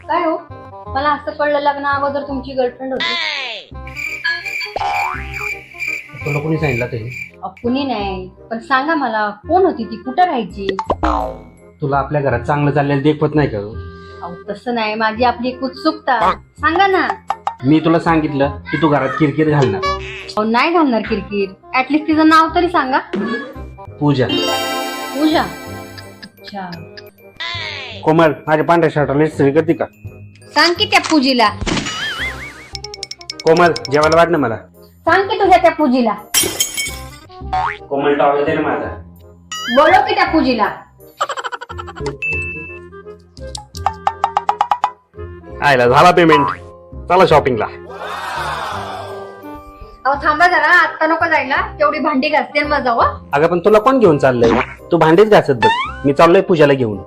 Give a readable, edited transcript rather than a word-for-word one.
काय हो, मला असं कळलं लग्ना अगोदर तुमची गर्लफ्रेंड होती. तुला कोणी सांगितलं ते? कुणी नाही, पण सांगा मला कोण होती ती, कुठं राहायची? तुला आपल्या घरात चांगलं चाललेलं देखवत नाही का गं? अहो तसं नाही, माझी आपली एक उत्सुकता. सांगा ना. मी तुला सांगितलं की तू घरात किरकिर घालणार. अहो नाही घालणार किरकिर, ऍटलिस्ट तिचं नाव तरी सांगा. पूजा. पूजा. अच्छा. कोमल, माझ्या पांढऱ्या शर्टाला इस्त्री करते का? सांग की त्या पूजीला. कोमल, जेवायला वाट ना मला. सांग की तुझ्या त्या पूजीला. कोमल, टॉवेल दे ना माझा. बोलव की त्या पूजीला. आयला झाला पेमेंट. चला शॉपिंगला. अहो थांबा जरा, आता नको जायला, तेवढी भांडी घासते मग जाऊ. अगं पण तुला कोण घेऊन चाललंय? तू भांडीच घासत बस, मी चाललोय पूजाला घेऊन.